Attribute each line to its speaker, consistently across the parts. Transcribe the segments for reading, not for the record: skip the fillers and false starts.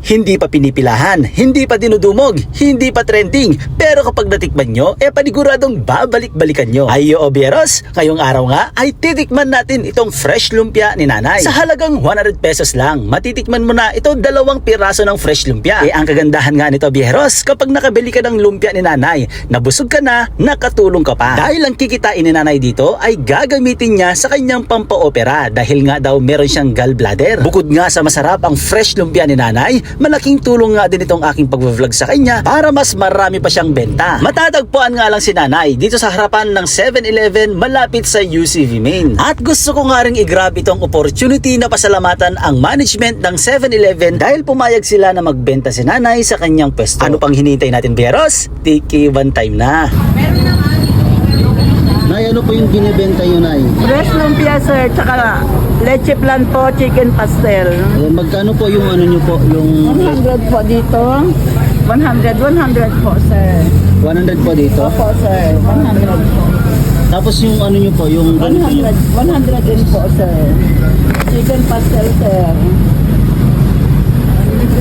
Speaker 1: Hindi pa pinipilahan, hindi pa dinudumog, hindi pa trending, pero kapag natikman nyo, paniguradong babalik-balikan nyo. Ay obieros, ngayong araw nga ay titikman natin itong fresh lumpia ni nanay. Sa halagang 100 pesos lang, matitikman mo na ito 2 piraso ng fresh lumpia. Ang kagandahan nga nito bieros, kapag nakabili ka ng lumpia ni nanay, nabusog ka na, nakatulong ka pa. Dahil ang kikitain ni nanay dito ay gagamitin niya sa kanyang pampaopera dahil nga daw meron siyang gallbladder. Bukod nga sa masarap ang fresh lumpia ni nanay, malaking tulong nga din itong aking pag-vlog sa kanya para mas marami pa siyang benta. Matatagpuan nga lang si nanay dito sa harapan ng 7-Eleven malapit sa UCV Main. At gusto ko nga rin i-grab itong opportunity na pasalamatan ang management ng 7-Eleven dahil pumayag sila na magbenta si nanay sa kanyang pwesto. Ano pang hinihintay natin bieros? Tiki one time na. Nay, ano po yung binibenta nyo, Nay?
Speaker 2: Fresh lumpia, sir, tsaka leche plan po, chicken pastel.
Speaker 1: Magkano po yung ano nyo po? Yung
Speaker 2: 100 po dito. 100 po, sir.
Speaker 1: 100 po dito?
Speaker 2: Opo, sir. 100 po.
Speaker 1: Tapos yung ano nyo po? Yung
Speaker 2: 100 din po, sir. Chicken pastel, sir.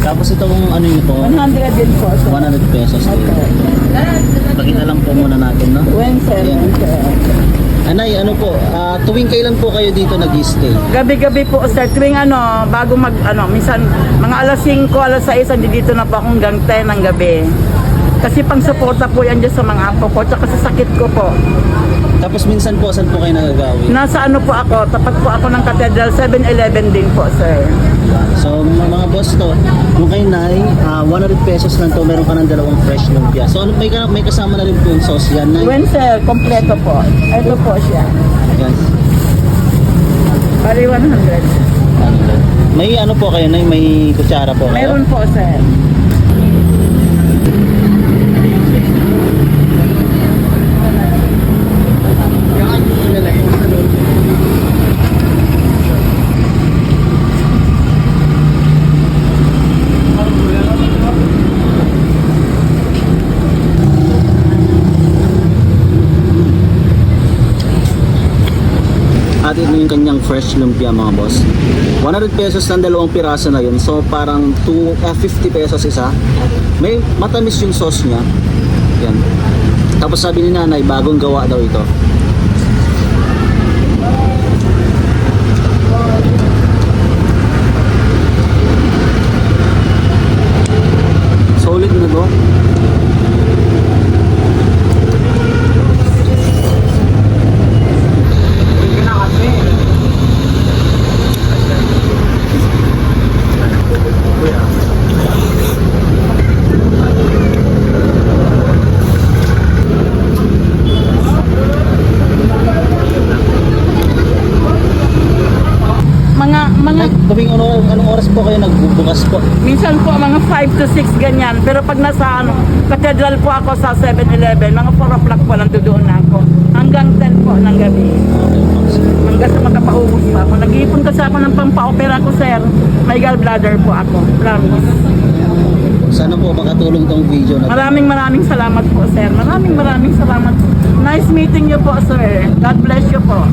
Speaker 1: Tapos itong ano nyo po?
Speaker 2: 100 din po, sir.
Speaker 1: 100 pesos.
Speaker 2: Okay.
Speaker 1: Pakita lang po muna natin, no?
Speaker 2: When, sir, when, sir.
Speaker 1: Anay, ano po? Tuwing kailan po kayo dito nag-stay?
Speaker 2: Gabi-gabi po, sir. Tuwing bago minsan, mga alas 5, alas 6, dito na po akong hanggang 10 ng gabi. Kasi pang-suporta po yan dyan sa mga apo ko, tsaka sa sakit ko po.
Speaker 1: Tapos minsan po, saan po kayo nagagawin?
Speaker 2: Nasa po ako, tapat po ako ng Cathedral, 7-Eleven din po, sir.
Speaker 1: So mga boss to, kung kayo Nay, 100 pesos lang to, meron ka ng 2 fresh lumpia. So ano, may kasama na rin po yung sauce yan, Nay?
Speaker 2: When, sir, kompleto po. Ito po siya.
Speaker 1: Yan.
Speaker 2: Bali 100.
Speaker 1: May ano po kayo, Nay? May kutsara po kayo?
Speaker 2: Meron po, sir.
Speaker 1: At ito yung kanyang fresh lumpia mga boss. 100 pesos ng 2 piraso na yun. So parang 50 pesos isa. May matamis yung sauce niya. Yan. Tapos sabi ni nanay, bagong gawa daw ito. Solid na to. Tuwing anong oras po kayo nagbubukas po?
Speaker 2: Minsan po, mga 5 to 6 ganyan. Pero pag nasa Cathedral po ako sa 7-Eleven, mga 4 o'clock po lang doon na ako. Hanggang 10 po ng gabi. Hanggang sa makapaubos pa ako. Nag-iipon kasi ako ng pampaopera ko, sir. May gallbladder po ako. Promise.
Speaker 1: Sana po makatulong tong video na.
Speaker 2: Maraming salamat po, sir. Maraming salamat. Nice meeting you po, sir. God bless you po.